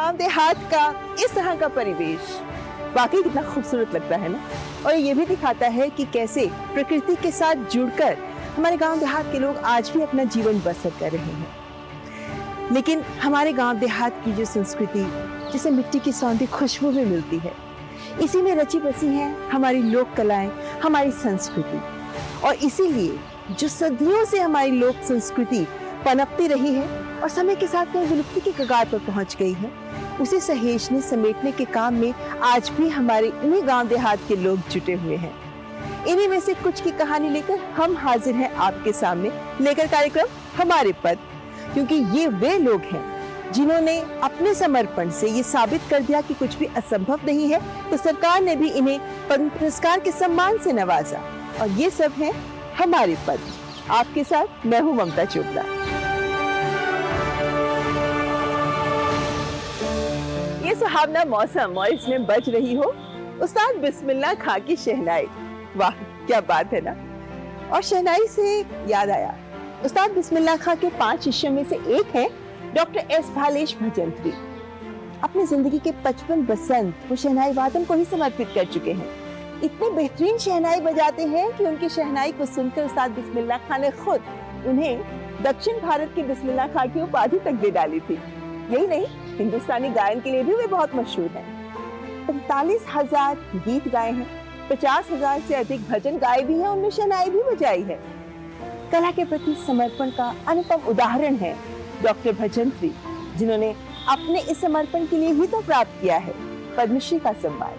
गांव देहात का इस तरह का परिवेश वाकई कितना खूबसूरत लगता है ना। और ये भी दिखाता है कि कैसे प्रकृति के साथ जुड़कर हमारे गांव देहात के लोग आज भी अपना जीवन बसर कर रहे हैं। लेकिन हमारे गांव देहात की जो संस्कृति, जिसे मिट्टी की सौंधी खुशबू भी मिलती है, इसी में रची बसी है हमारी लोक कलाएं, हमारी संस्कृति। और इसीलिए जो सदियों से हमारी लोक संस्कृति पनपती रही है और समय के साथ में विलुप्ति की कगार पर पहुंच गई है, उसे सहेजने समेटने के काम में आज भी हमारे इन्हीं गांव देहात के लोग जुटे हुए हैं। इन्हीं में से कुछ की कहानी लेकर हम हाजिर हैं आपके सामने, लेकर कार्यक्रम हमारे पद। क्योंकि ये वे लोग हैं जिन्होंने अपने समर्पण से ये साबित कर दिया कि कुछ भी असंभव नहीं है, तो सरकार ने भी इन्हें पद्म पुरस्कार के सम्मान से नवाजा। और ये सब है हमारे पद। आपके साथ मैं हूं ममता चोपड़ा। ये सुहावना मौसम और इसमें बज रही हो उस्ताद बिस्मिल्लाह खां की शहनाई। वाह क्या बात है ना। और शहनाई से याद आया, उस्ताद बिस्मिल्लाह खां के 5 शिष्यों में से एक है डॉक्टर एस भालेश भजंत्री। अपनी जिंदगी के 55 बसंत वो शहनाई वादन को ही समर्पित कर चुके हैं। इतने बेहतरीन शहनाई बजाते हैं कि उनकी शहनाई को सुनकर उस्ताद बिस्मिल्लाह खां ने खुद उन्हें दक्षिण भारत के बिस्मिल्लाह खां की उपाधि तक दे डाली थी। यही नहीं, हिंदुस्तानी गायन के लिए भी वे बहुत मशहूर हैं। 45,000 गीत गाए हैं, 50,000 से अधिक भजन गाए भी हैं, उनमें शहनाई भी बजाई है। कला के प्रति समर्पण का अनुपम उदाहरण है डॉक्टर भजंत्री, जिन्होंने अपने इस समर्पण के लिए ही तो प्राप्त किया है पद्मश्री का सम्मान।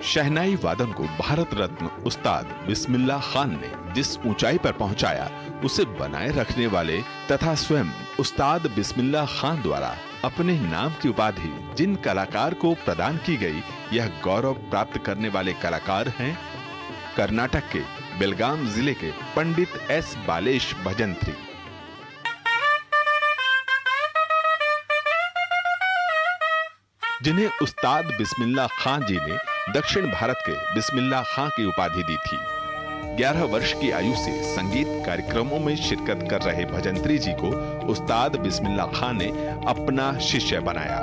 शहनाई वादन को भारत रत्न उस्ताद बिस्मिल्लाह खान ने जिस ऊंचाई पर पहुंचाया, उसे बनाए रखने वाले तथा स्वयं उस्ताद बिस्मिल्लाह खान द्वारा अपने नाम की उपाधि जिन कलाकार को प्रदान की गई, यह गौरव प्राप्त करने वाले कलाकार हैं कर्नाटक के बेलगाम जिले के पंडित एस बालेश भजंत्री। जिन्हें उस्ताद बिस्मिल्लाह खान जी ने दक्षिण भारत के बिस्मिल्लाह खां की उपाधि दी थी। 11 वर्ष की आयु से संगीत कार्यक्रमों में शिरकत कर रहे भजंत्री जी को उस्ताद बिस्मिल्लाह खान ने अपना शिष्य बनाया।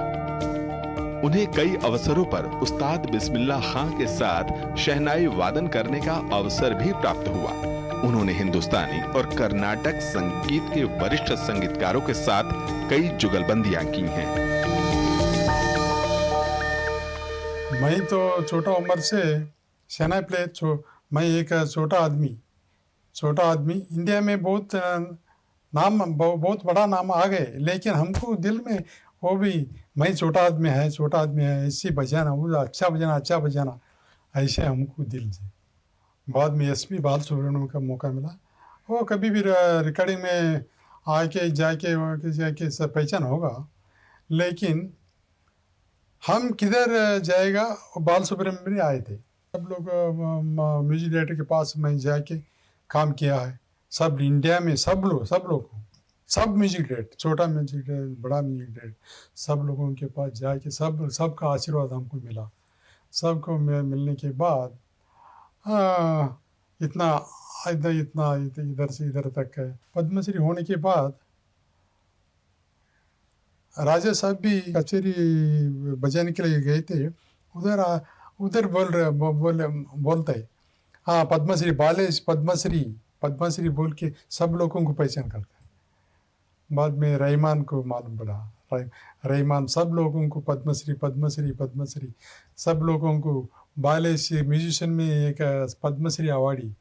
उन्हें कई अवसरों पर उस्ताद बिस्मिल्लाह खां के साथ शहनाई वादन करने का अवसर भी प्राप्त हुआ। उन्होंने हिंदुस्तानी और कर्नाटक संगीत के वरिष्ठ संगीतकारों के साथ कई जुगलबंदियां की हैं। मैं तो छोटा उम्र से शहनाई प्ले मैं एक छोटा आदमी इंडिया में बहुत बड़ा नाम आ गए, लेकिन हमको दिल में वो भी मैं छोटा आदमी है ऐसे बजाना, वो अच्छा बजाना ऐसे हमको दिल से। बाद में एसपी बालसुब्रमण्यम का मौका मिला, वो कभी भी रिकॉर्डिंग में आके जाके सब पहचान होगा, लेकिन हम किधर जाएगा, बालसुब्रमण्यम भी आए थे। सब लोग म्यूजिक डायरेक्टर के पास मैं जाके काम किया है। सब इंडिया में सब म्यूजिक डायरेक्टर, छोटा म्यूजिक डायरेक्टर, बड़ा म्यूजिक डायरेक्टर, सब लोगों के पास जाके सबका आशीर्वाद हमको मिला। सबको मिलने के बाद इतना इधर से इधर तक है। पद्मश्री होने के बाद राजा साहब भी कचेरी बजाने के लिए गए थे, उधर बोलते हाँ पद्मश्री बालेश पद्मश्री बोल के सब लोगों को पहचान करता है। बाद में रहमान को मालूम पड़ा, रहमान सब लोगों को पद्मश्री सब लोगों को, बालेश म्यूजिशियन में एक पद्मश्री अवार्डी,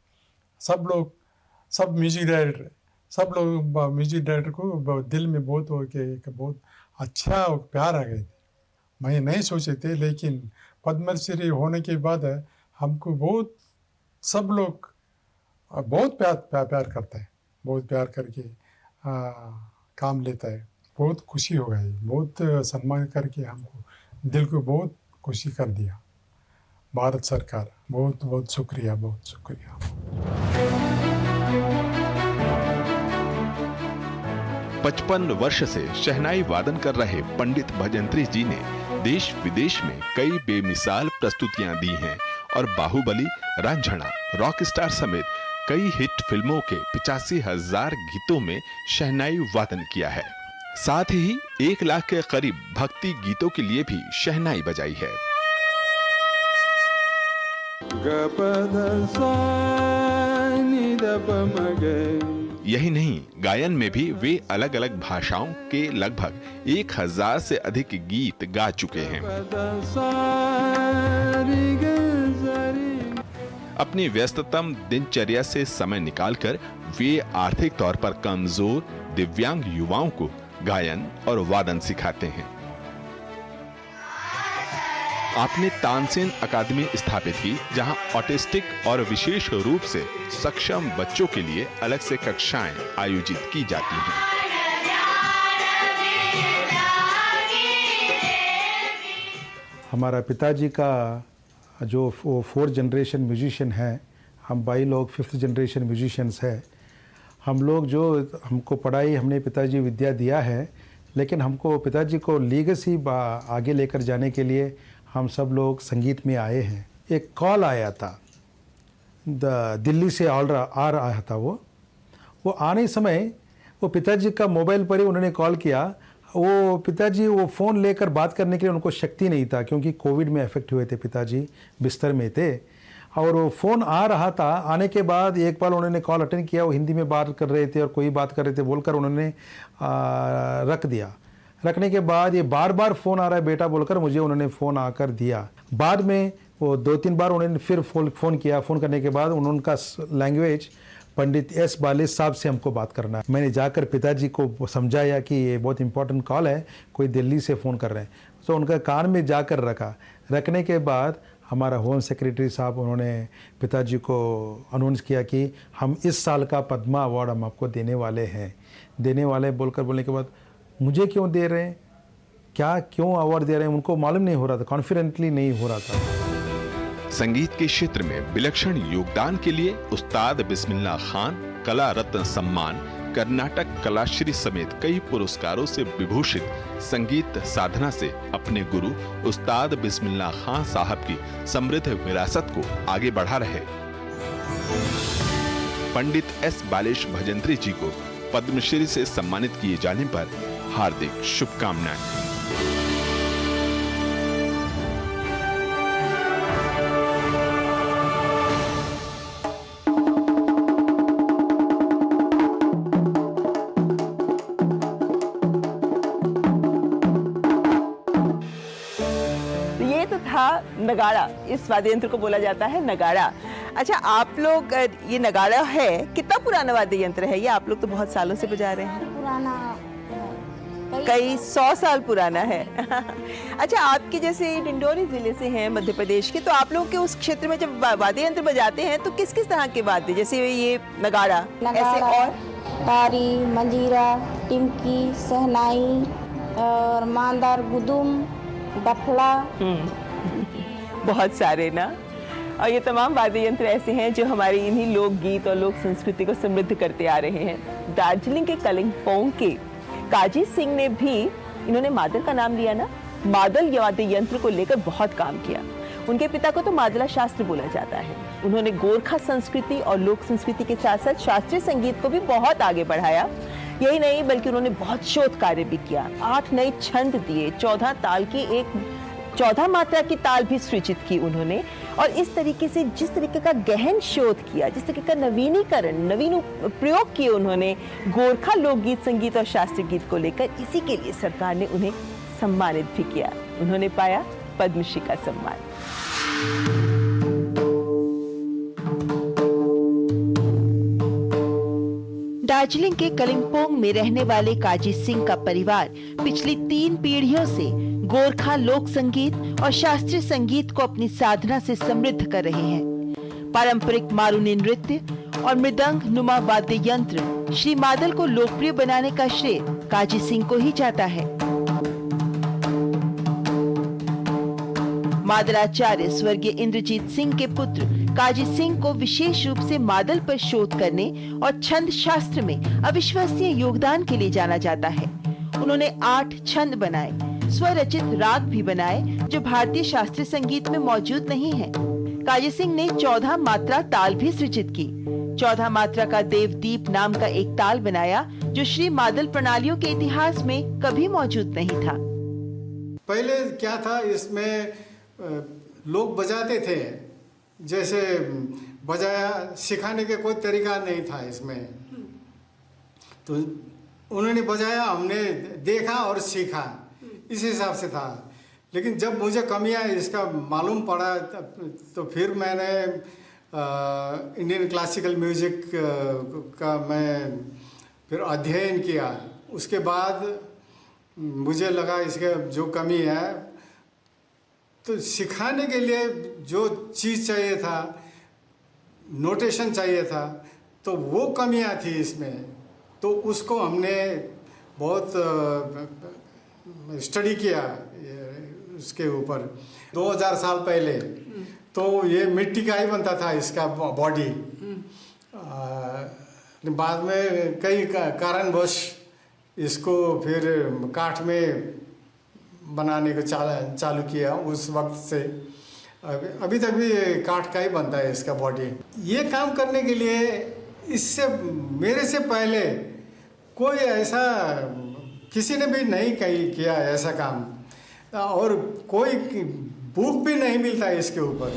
सब म्यूजिक डायरेक्टर को दिल में बहुत अच्छा प्यार आ गए थे। मैं नहीं सोचे थे, लेकिन पद्मश्री होने के बाद हमको सब लोग बहुत प्यार करता है, बहुत प्यार करके काम लेता है। बहुत खुशी हो गई, बहुत सम्मान करके हमको दिल को बहुत खुशी कर दिया। भारत सरकार बहुत शुक्रिया। 55 वर्ष से शहनाई वादन कर रहे पंडित भजंत्री जी ने देश विदेश में कई बेमिसाल प्रस्तुतियां दी हैं और बाहुबली, रांझना, रॉक स्टार समेत कई हिट फिल्मों के 85,000 गीतों में शहनाई वादन किया है। साथ ही 1 लाख के करीब भक्ति गीतों के लिए भी शहनाई बजाई है। यही नहीं, गायन में भी वे अलग अलग भाषाओं के लगभग 1000 से अधिक गीत गा चुके हैं। अपनी व्यस्ततम दिनचर्या से समय निकालकर वे आर्थिक तौर पर कमजोर दिव्यांग युवाओं को गायन और वादन सिखाते हैं। आपने तानसेन अकादमी स्थापित की, जहां ऑटिस्टिक और विशेष रूप से सक्षम बच्चों के लिए अलग से कक्षाएं आयोजित की जाती हैं। हमारा पिताजी का जो 4th जनरेशन म्यूजिशियन है, हम भाई लोग 5th जनरेशन म्यूजिशियंस है। हम लोग जो हमको पढ़ाई हमने पिताजी विद्या दिया है, लेकिन हमको पिताजी को लीगेसी आगे लेकर जाने के लिए हम सब लोग संगीत में आए हैं। एक कॉल आया था, दिल्ली से आ रहा था। वो आने समय वो पिताजी का मोबाइल पर ही उन्होंने कॉल किया। वो पिताजी वो फ़ोन लेकर बात करने के लिए उनको शक्ति नहीं था, क्योंकि कोविड में अफेक्ट हुए थे पिताजी, बिस्तर में थे। और वो फ़ोन आ रहा था, आने के बाद एक बार उन्होंने कॉल अटेंड किया, वो हिंदी में बात कर रहे थे और कोई बात कर रहे थे बोलकर उन्होंने रख दिया। रखने के बाद ये बार बार फ़ोन आ रहा है बेटा बोलकर मुझे उन्होंने फ़ोन आकर दिया। बाद में वो 2-3 बार उन्होंने फिर फ़ोन किया। फ़ोन करने के बाद उनका लैंग्वेज पंडित एस बाले साहब से हमको बात करना है। मैंने जाकर पिताजी को समझाया कि ये बहुत इंपॉर्टेंट कॉल है, कोई दिल्ली से फ़ोन कर रहे हैं। तो उनका कान में जाकर रखने के बाद हमारा होम सेक्रेटरी साहब उन्होंने पिताजी को अनाउंस किया कि हम इस साल का पद्मा अवार्ड हम आपको देने वाले बोलने के बाद मुझे क्यों दे रहे हैं, क्यों अवार्ड दे रहे हैं, उनको मालूम नहीं हो रहा था, कॉन्फिडेंटली नहीं हो रहा था। संगीत के क्षेत्र में विलक्षण योगदान के लिए उस्ताद बिस्मिल्लाह खान कला रत्न सम्मान, कर्नाटक कलाश्री समेत कई पुरस्कारों से विभूषित संगीत साधना से अपने गुरु उस्ताद बिस्मिल्लाह खान साहब की समृद्ध विरासत को आगे बढ़ा रहे पंडित एस बालेश भजंत्री जी को पद्मश्री से सम्मानित किए जाने पर हार्दिक शुभकामनाएं। ये तो था नगाड़ा, इस वाद्य यंत्र को बोला जाता है नगाड़ा। अच्छा, आप लोग ये नगाड़ा है, कितना पुराना वाद्य यंत्र है ये? आप लोग तो बहुत सालों से बजा रहे हैं। पुराना कई 100 साल पुराना है। अच्छा, आपके जैसे डिंडोरी जिले से हैं मध्य प्रदेश के, तो आप लोग के उस क्षेत्र में जब वाद्य यंत्र बजाते हैं तो किस किस तरह के वाद्य, जैसे ये नगाड़ा ऐसे और तारी, मंजीरा, टिमकी, सहनाई और मांदार, गुदुम, डफला, बहुत सारे ना। और ये तमाम वाद्य यंत्र ऐसे हैं जो हमारी इन्हीं लोकगीत और लोक संस्कृति को समृद्ध करते आ रहे हैं। दार्जिलिंग के कलिम्पोंग के काजी सिंह ने भी, इन्होंने मादल का नाम लिया ना, मादल वाद्य यंत्र को लेकर बहुत काम किया। उनके पिता को तो मादला शास्त्र बोला जाता है। उन्होंने गोरखा संस्कृति और लोक संस्कृति के साथ साथ शास्त्रीय संगीत को भी बहुत आगे बढ़ाया। यही नहीं बल्कि उन्होंने बहुत शोध कार्य भी किया। 8 नए छंद दिए, 14 मात्रा की ताल भी सृजित की उन्होंने। और इस तरीके से जिस तरीके का गहन शोध किया, जिस तरीके का नवीन प्रयोग किए उन्होंने गोरखा लोकगीत, संगीत और शास्त्रीय गीत को लेकर, इसी के लिए सरकार ने उन्हें सम्मानित भी किया। उन्होंने पाया पद्मश्री का सम्मान। दार्जिलिंग के कलिम्पोंग में रहने वाले काजी सिंह का परिवार पिछली 3 पीढ़ियों से गोरखा लोक संगीत और शास्त्रीय संगीत को अपनी साधना से समृद्ध कर रहे हैं। पारंपरिक मारूनी नृत्य और मृदंग नुमा वाद्य यंत्र श्री मादल को लोकप्रिय बनाने का श्रेय काजी सिंह को ही जाता है। मादलाचार्य स्वर्गीय इंद्रजीत सिंह के पुत्र काजी सिंह को विशेष रूप से मादल पर शोध करने और छंद शास्त्र में अविश्वसनीय योगदान के लिए जाना जाता है। उन्होंने 8 छंद बनाए, स्वरचित राग भी बनाए जो भारतीय शास्त्रीय संगीत में मौजूद नहीं है। काजी सिंह ने 14 मात्रा ताल भी सृजित की। 14 मात्रा का देवदीप नाम का एक ताल बनाया जो श्री मादल प्रणालियों के इतिहास में कभी मौजूद नहीं था। पहले क्या था, इसमें लोग बजाते थे, जैसे बजाया सिखाने का कोई तरीका नहीं था इसमें, तो उन्होंने बजाया, हमने देखा और सीखा, इस हिसाब से था। लेकिन जब मुझे कमियां इसका मालूम पड़ा तो फिर मैंने इंडियन क्लासिकल म्यूजिक का मैं फिर अध्ययन किया। उसके बाद मुझे लगा इसका जो कमी है, तो सिखाने के लिए जो चीज़ चाहिए था, नोटेशन चाहिए था, तो वो कमियां थी इसमें, तो उसको हमने बहुत स्टडी किया उसके ऊपर। 2000 साल पहले तो ये मिट्टी का ही बनता था इसका बॉडी। बाद में कई कारणवश इसको फिर काठ में बनाने को चालू किया। उस वक्त से अभी तक भी काठ का ही बनता है इसका बॉडी। ये काम करने के लिए इससे मेरे से पहले कोई ऐसा किसी ने भी नहीं किया ऐसा काम, और कोई बुक भी नहीं मिलता इसके ऊपर।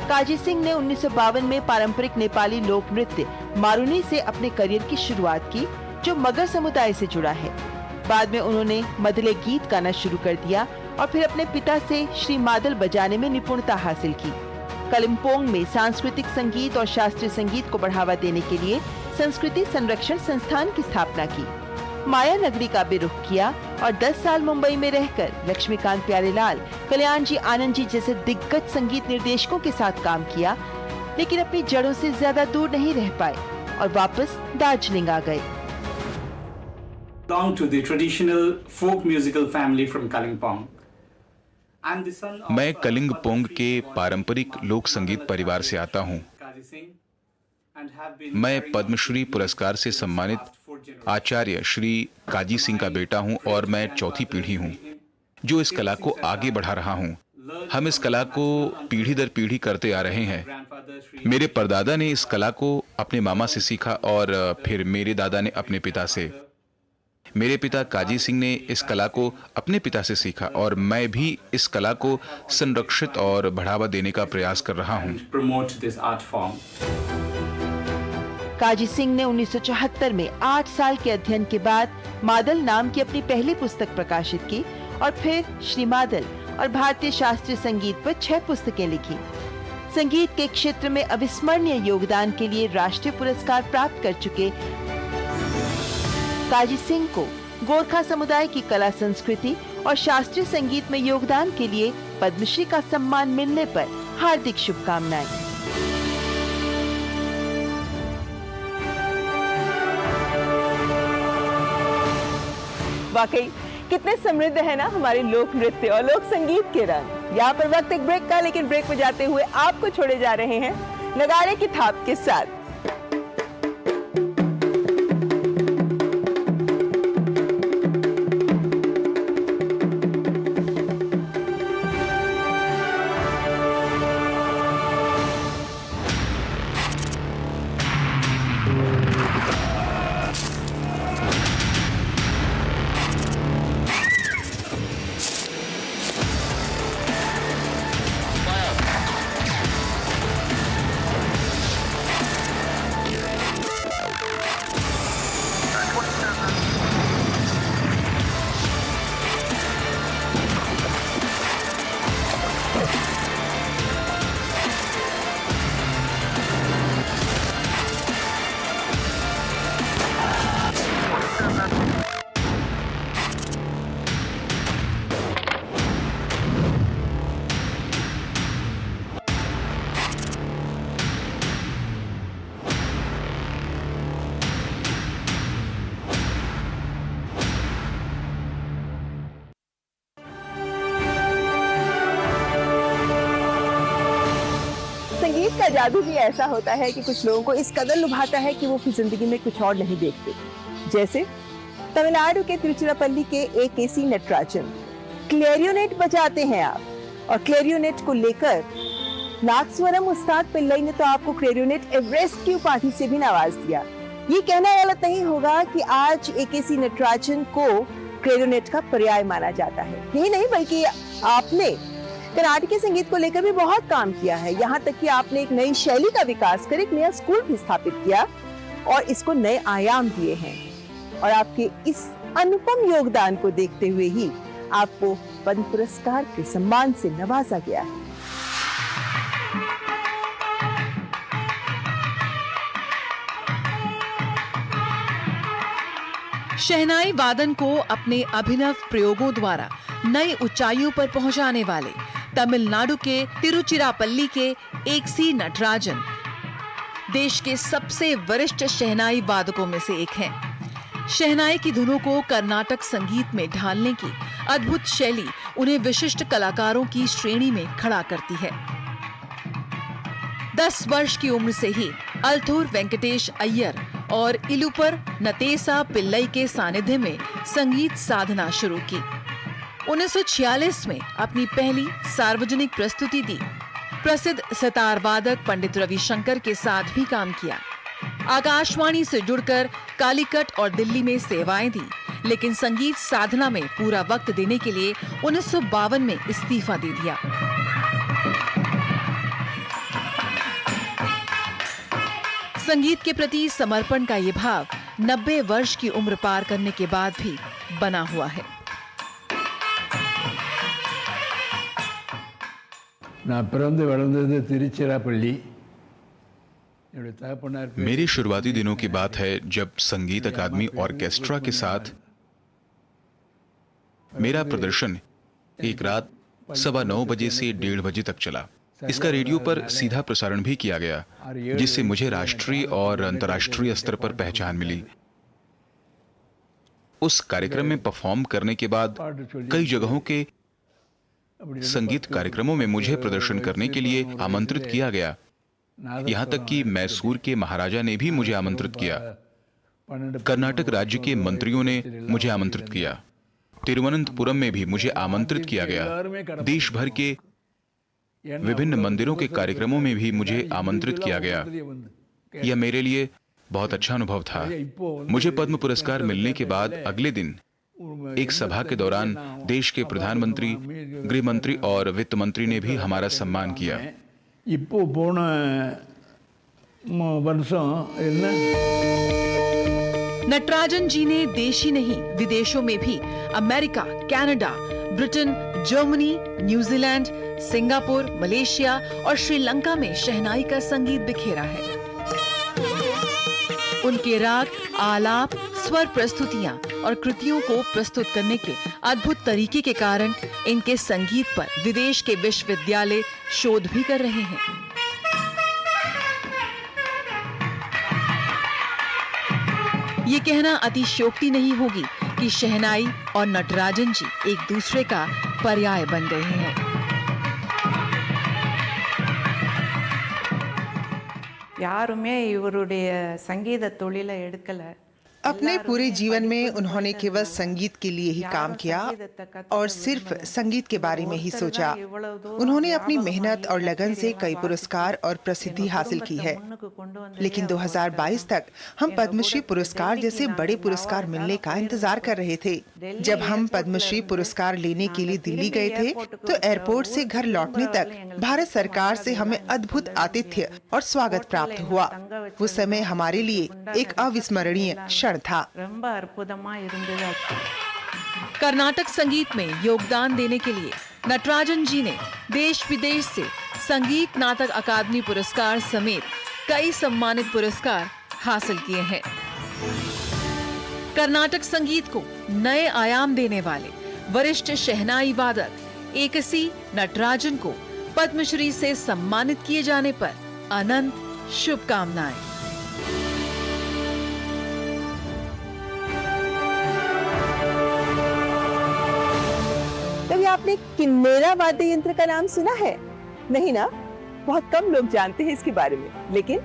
काजी सिंह ने 1952 में पारंपरिक नेपाली लोक नृत्य मारुनी से अपने करियर की शुरुआत की, जो मगर समुदाय से जुड़ा है। बाद में उन्होंने मदले गीत गाना शुरू कर दिया और फिर अपने पिता से श्री मादल बजाने में निपुणता हासिल की। कालिम्पोंग में सांस्कृतिक संगीत और शास्त्रीय संगीत को बढ़ावा देने के लिए संस्कृति संरक्षण संस्थान की स्थापना की। माया नगरी का भी रुख किया और 10 साल मुंबई में रहकर लक्ष्मीकांत प्यारेलाल, कल्याण जी आनंद जी जैसे दिग्गज संगीत निर्देशकों के साथ काम किया, लेकिन अपनी जड़ों से ज्यादा दूर नहीं रह पाए और वापस दार्जिलिंग आ गए। Belong to the traditional folk musical family from Kalimpong. I'm the son of मैं कलिंगपोंग के पारंपरिक लोक संगीत परिवार से आता हूँ। Kaji Singh and have been मैं carrying पद्मश्री पुरस्कार से सम्मानित आचार्य श्री काजी सिंह का बेटा हूँ और मैं चौथी पीढ़ी हूँ जो इस कला को आगे बढ़ा रहा हूँ। हम इस कला को पीढ़ी दर पीढ़ी करते आ रहे हैं। grandfather Sri मेरे परदादा ने इस कला को अपने मामा से सीखा और फिर मेरे दादा ने अपने पिता से। मेरे पिता काजी सिंह ने इस कला को अपने पिता से सीखा और मैं भी इस कला को संरक्षित और बढ़ावा देने का प्रयास कर रहा हूँ। promote this art form. काजी सिंह ने 1974 में 8 साल के अध्ययन के बाद मादल नाम की अपनी पहली पुस्तक प्रकाशित की और फिर श्री मादल और भारतीय शास्त्रीय संगीत पर 6 पुस्तकें लिखी। संगीत के क्षेत्र में अविस्मरणीय योगदान के लिए राष्ट्रीय पुरस्कार प्राप्त कर चुके काजी सिंह को गोरखा समुदाय की कला संस्कृति और शास्त्रीय संगीत में योगदान के लिए पद्मश्री का सम्मान मिलने पर हार्दिक शुभकामनाएं। वाकई कितने समृद्ध है ना हमारे लोक नृत्य और लोक संगीत के रंग। यहाँ पर वक्त एक ब्रेक का, लेकिन ब्रेक में जाते हुए आपको छोड़े जा रहे हैं नगाड़े की थाप के साथ। संगीत का जादू भी ऐसा होता है कि कुछ लोगों को इस कदर लुभाता है कि वो फिर जिंदगी में कुछ और नहीं देखते। जैसे तमिलनाडु के तिरुचिरापल्ली के A.K.C. नटराजन क्लेरियोनेट बजाते हैं आप, और क्लेरियोनेट को लेकर नागस्वरम उस्ताद पिल्लई ने तो आपको क्लैरिनेट एवरेस्ट की उपाधि से भी नवाज दिया। ये कहना गलत नहीं होगा कि आज एकेसी नटराजन को क्लैरिनेट का पर्याय माना जाता है। यही नहीं बल्कि आपने कर्नाटकी संगीत को लेकर भी बहुत काम किया है। यहाँ तक कि आपने एक नई शैली का विकास कर एक नया स्कूल भी स्थापित किया और इसको नए आयाम दिए हैं। और आपके इस अनुपम योगदान को देखते हुए ही आपको पद्म पुरस्कार के सम्मान से नवाजा गया है। शहनाई वादन को अपने अभिनव प्रयोगों द्वारा नई ऊंचाइयों पर पहुंचाने वाले तमिलनाडु के तिरुचिरापल्ली के एकेसी नटराजन देश के सबसे वरिष्ठ शहनाई वादकों में से एक हैं। शहनाई की धुनों को कर्नाटक संगीत में ढालने की अद्भुत शैली उन्हें विशिष्ट कलाकारों की श्रेणी में खड़ा करती है। 10 वर्ष की उम्र से ही अल्थूर वेंकटेश अय्यर और इलुपर नतेसा पिल्लई के सानिध्य में संगीत साधना शुरू की। 1946 में अपनी पहली सार्वजनिक प्रस्तुति दी। प्रसिद्ध सितार वादक पंडित रविशंकर के साथ भी काम किया। आकाशवाणी से जुड़कर कालीकट और दिल्ली में सेवाएं दी, लेकिन संगीत साधना में पूरा वक्त देने के लिए 1952 में इस्तीफा दे दिया। संगीत के प्रति समर्पण का ये भाव 90 वर्ष की उम्र पार करने के बाद भी बना हुआ है। मेरी शुरुआती दिनों की बात है जब संगीत अकादमी ऑर्केस्ट्रा के साथ मेरा प्रदर्शन एक रात 9:15 बजे से 1:30 बजे तक चला। इसका रेडियो पर सीधा प्रसारण भी किया गया, जिससे मुझे राष्ट्रीय और अंतर्राष्ट्रीय स्तर पर पहचान मिली। उस कार्यक्रम में परफॉर्म करने के बाद कई जगहों के संगीत कार्यक्रमों में मुझे प्रदर्शन करने के लिए आमंत्रित किया गया। यहां तक कि मैसूर के महाराजा ने भी मुझे आमंत्रित किया। कर्नाटक राज्य के मंत्रियों ने मुझे आमंत्रित किया। तिरुवनंतपुरम में भी मुझे आमंत्रित किया गया। देश भर के विभिन्न मंदिरों के कार्यक्रमों में भी मुझे आमंत्रित किया गया। यह मेरे लिए बहुत अच्छा अनुभव था। मुझे पद्म पुरस्कार मिलने के बाद अगले दिन एक सभा के दौरान देश के प्रधानमंत्री, गृह मंत्री और वित्त मंत्री ने भी हमारा सम्मान किया। नटराजन जी ने देश ही नहीं विदेशों में भी America, Canada, Britain, Germany, New Zealand, Singapore, Malaysia और श्रीलंका में शहनाई का संगीत बिखेरा है। उनके राग, आलाप, स्वर प्रस्तुतियां और कृतियों को प्रस्तुत करने के अद्भुत तरीके के कारण इनके संगीत पर विदेश के विश्वविद्यालय शोध भी कर रहे हैं। ये कहना अतिशयोक्ति नहीं होगी कि शहनाई और नटराजन जी एक दूसरे का पर्याय बन गए हैं। யாருமே இவருடைய சங்கீத தொழிலை எடுக்கல। अपने पूरे जीवन में उन्होंने केवल संगीत के लिए ही काम किया और सिर्फ संगीत के बारे में ही सोचा। उन्होंने अपनी मेहनत और लगन से कई पुरस्कार और प्रसिद्धि हासिल की है, लेकिन 2022 तक हम पद्मश्री पुरस्कार जैसे बड़े पुरस्कार मिलने का इंतजार कर रहे थे। जब हम पद्मश्री पुरस्कार लेने के लिए दिल्ली गए थे तो एयरपोर्ट से घर लौटने तक भारत सरकार से हमें अद्भुत आतिथ्य और स्वागत प्राप्त हुआ। वो समय हमारे लिए एक अविस्मरणीय क्षण था। कर्नाटक संगीत में योगदान देने के लिए नटराजन जी ने देश विदेश से संगीत नाटक अकादमी पुरस्कार समेत कई सम्मानित पुरस्कार हासिल किए हैं। कर्नाटक संगीत को नए आयाम देने वाले वरिष्ठ शहनाई वादक एकेसी नटराजन को पद्मश्री से सम्मानित किए जाने पर अनंत शुभकामनाएं। कभी आपने किन्नेरा वाद्य यंत्र का नाम सुना है? नहीं ना, बहुत कम लोग जानते हैं इसके बारे में। लेकिन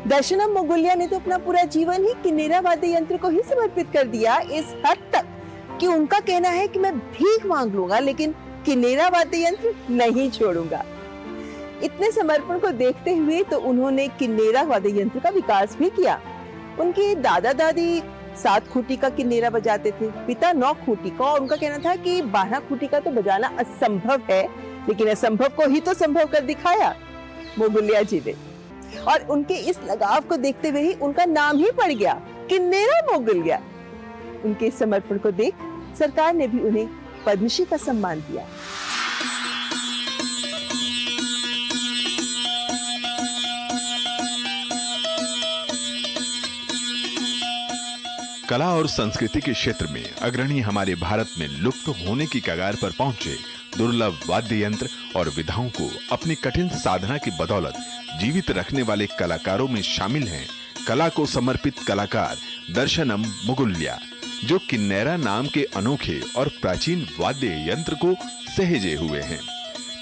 दर्शनम मोगुलिया ने तो अपना पूरा जीवन ही किन्नेरा वाद्य यंत्र को ही समर्पित कर दिया, इस हद तक कि उनका कहना है कि मैं भीख मांग लूंगा लेकिन किन्नेरा वाद्य यंत्र नहीं छोड़ूंगा। इतने समर्पण को देखते हुए तो उन्होंने किन्नेरा वाद्य यंत्र का विकास भी किया। उनके दादा दादी 7 खूंटी का किन्नेरा बजाते थे, पिता 9 खूंटी का, और उनका कहना था कि 12 खूंटी का तो बजाना असंभव है, लेकिन असंभव को ही तो संभव कर दिखाया मोगुलिया जी ने। और उनके इस लगाव को देखते हुए ही उनका नाम ही पड़ गया किन्नेरा मोगुलिया। उनके समर्पण को देख सरकार ने भी उन्हें पद्मश्री का सम्मान दिया। कला और संस्कृति के क्षेत्र में अग्रणी हमारे भारत में लुप्त होने की कगार पर पहुंचे दुर्लभ वाद्य यंत्र और विधाओं को अपनी कठिन साधना की बदौलत जीवित रखने वाले कलाकारों में शामिल हैं कला को समर्पित कलाकार दर्शनम मोगुलिया, जो किन्नेरा नाम के अनोखे और प्राचीन वाद्य यंत्र को सहेजे हुए हैं।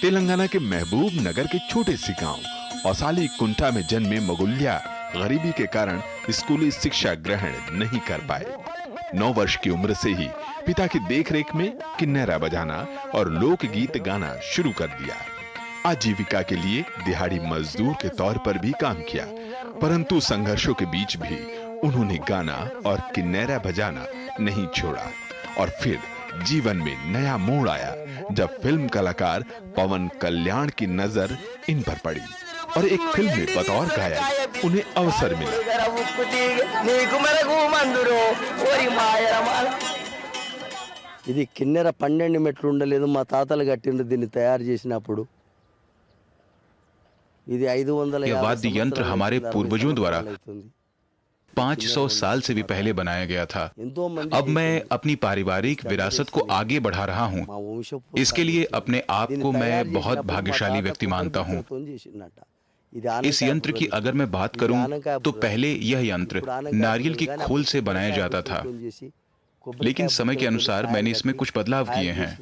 तेलंगाना के महबूब नगर के छोटे से गांव औसाली कुंठा में जन्मे मोगुलिया गरीबी के कारण स्कूली शिक्षा ग्रहण नहीं कर पाए। 9 वर्ष की उम्र से ही पिता की देखरेख में किन्नेरा बजाना और लोकगीत गाना शुरू कर दिया। आजीविका के लिए दिहाड़ी मजदूर के तौर पर भी काम किया, परंतु संघर्षों के बीच भी उन्होंने गाना और किन्नेरा बजाना नहीं छोड़ा। और फिर जीवन में नया मोड़ आया जब फिल्म कलाकार पवन कल्याण की नजर इन पर पड़ी और एक फिल्म में बतौर गायक उन्हें अवसर मिला। ఇది కిన్నెర 12 మెట్లు ఉండలేదు, మా తాతలు కట్టిండ్రు దీన్ని తయారు చేసినప్పుడు। ఇది 550 यह वाद्य यंत्र हमारे पूर्वजों द्वारा 500 साल से भी पहले बनाया गया था। अब मैं अपनी पारिवारिक विरासत को आगे बढ़ा रहा हूँ। इसके लिए अपने आप को मैं बहुत भाग्यशाली व्यक्ति मानता हूँ। इस यंत्र की अगर मैं बात करूं तो पहले यह यंत्र नारियल की खोल से बनाया जाता था, लेकिन समय के अनुसार मैंने इसमें कुछ बदलाव किए हैं।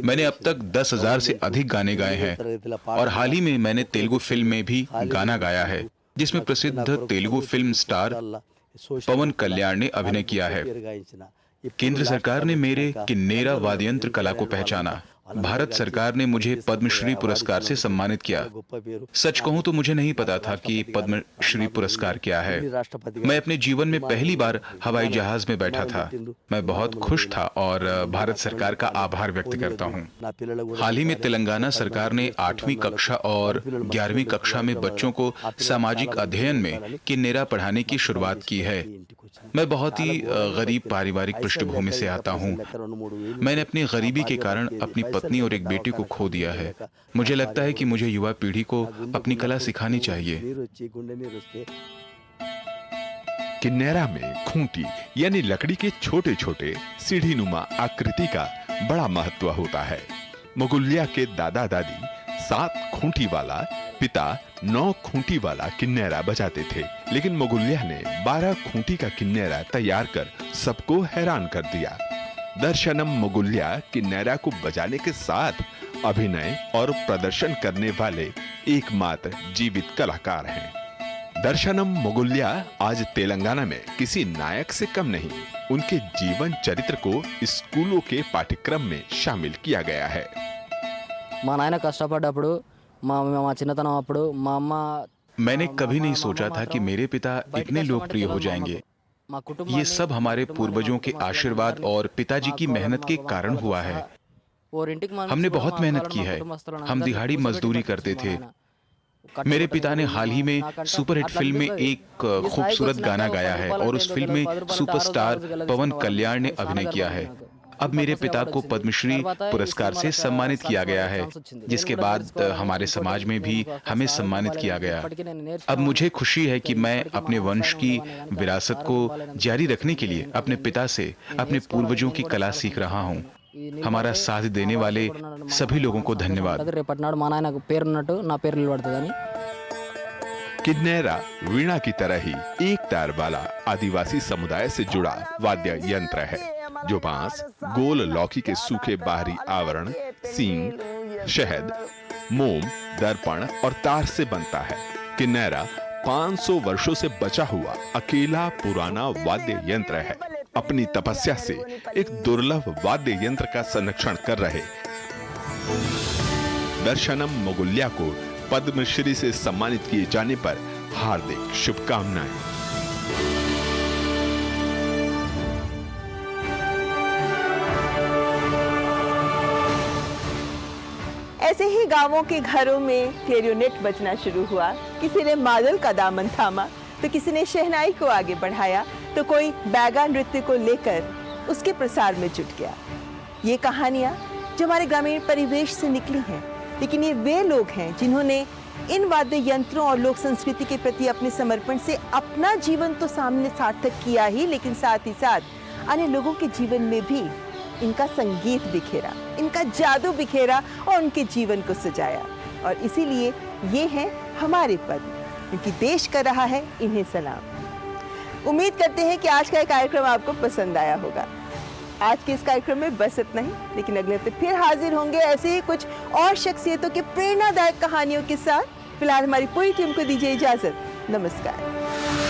मैंने अब तक 10,000 से अधिक गाने गाए हैं और हाल ही में मैंने तेलुगु फिल्म में भी गाना गाया है, जिसमें प्रसिद्ध तेलुगु फिल्म स्टार पवन कल्याण ने अभिनय किया है। केंद्र सरकार ने मेरे किन्नेरा वाद्य यंत्र कला को पहचाना। भारत सरकार ने मुझे पद्मश्री पुरस्कार से सम्मानित किया। सच कहूं तो मुझे नहीं पता था कि पद्मश्री पुरस्कार क्या है। मैं अपने जीवन में पहली बार हवाई जहाज में बैठा था। मैं बहुत खुश था और भारत सरकार का आभार व्यक्त करता हूं। हाल ही में तेलंगाना सरकार ने 8वीं कक्षा और 11वीं कक्षा में बच्चों को सामाजिक अध्ययन में किन्नेरा पढ़ाने की शुरुआत की है। मैं बहुत ही गरीब पारिवारिक पृष्ठभूमि से आता हूं। मैंने अपनी गरीबी के कारण अपनी पत्नी और एक बेटे को खो दिया है। मुझे लगता है कि मुझे युवा पीढ़ी को अपनी कला सिखानी चाहिए। किन्नेरा में खूंटी यानी लकड़ी के छोटे छोटे सीढ़ीनुमा आकृति का बड़ा महत्व होता है। मोगुलिया के दादा दादी 7 खूंटी वाला, पिता 9 खूंटी वाला किन्नेरा बजाते थे, लेकिन मोगुलिया ने 12 खूंटी का किन्नेरा तैयार कर सबको हैरान कर दिया। दर्शनम मोगुलिया किन्नेरा को बजाने के साथ अभिनय और प्रदर्शन करने वाले एकमात्र जीवित कलाकार हैं। दर्शनम मोगुलिया आज तेलंगाना में किसी नायक से कम नहीं। उनके जीवन चरित्र को स्कूलों के पाठ्यक्रम में शामिल किया गया है। మా నాయన కష్టపడ్డప్పుడు మా చిన్నతనం అప్పుడు మా అమ్మ मैंने कभी नहीं सोचा था कि मेरे पिता इतने लोकप्रिय हो जाएंगे। ये सब हमारे पूर्वजों के आशीर्वाद और पिताजी की मेहनत के कारण हुआ है। हमने बहुत मेहनत की है। हम दिहाड़ी मजदूरी करते थे। मेरे पिता ने हाल ही में सुपरहिट फिल्म में एक खूबसूरत गाना गाया है और उस फिल्म में सुपरस्टार पवन कल्याण ने अभिनय किया है। अब मेरे पिता को पद्मश्री पुरस्कार से सम्मानित किया गया है, जिसके बाद हमारे समाज में भी हमें सम्मानित किया गया। अब मुझे खुशी है कि मैं अपने वंश की विरासत को जारी रखने के लिए अपने पिता से अपने पूर्वजों की कला सीख रहा हूँ। हमारा साथ देने वाले सभी लोगों को धन्यवाद। किन्नेरा वीणा की तरह ही एक तार वाला आदिवासी समुदाय से जुड़ा वाद्य यंत्र है, जो बांस, गोल लौकी के सूखे बाहरी आवरण, सींग, शहद, मोम, दर्पण और तार से बनता है। किन्नेरा 500 वर्षों से बचा हुआ अकेला पुराना वाद्य यंत्र है। अपनी तपस्या से एक दुर्लभ वाद्य यंत्र का संरक्षण कर रहे दर्शनम मोगुलिया को पद्मश्री से सम्मानित किए जाने पर हार्दिक शुभकामनाएं। ऐसे ही गांवों के घरों में क्लेरिनेट बजना शुरू हुआ। किसी ने मादल का दामन थामा, तो किसी ने शहनाई को आगे बढ़ाया, तो कोई बैगा नृत्य को लेकर उसके प्रसार में जुट गया। ये कहानियां जो हमारे ग्रामीण परिवेश से निकली हैं, लेकिन ये वे लोग हैं जिन्होंने इन वाद्य यंत्रों और लोक संस्कृति के प्रति अपने समर्पण से अपना जीवन तो सामने सार्थक किया ही, लेकिन साथ ही साथ अन्य लोगों के जीवन में भी इनका संगीत बिखेरा, इनका जादू बिखेरा और उनके जीवन को सजाया। और इसीलिए ये हैं हमारे पद्म, क्योंकि देश कर रहा है इन्हें सलाम। उम्मीद करते हैं कि आज का कार्यक्रम आपको पसंद आया होगा। आज के इस कार्यक्रम में बस इतना ही, लेकिन अगले हफ्ते फिर हाजिर होंगे ऐसे ही कुछ और शख्सियतों के प्रेरणादायक कहानियों के साथ। फिलहाल हमारी पूरी टीम को दीजिए इजाजत। नमस्कार।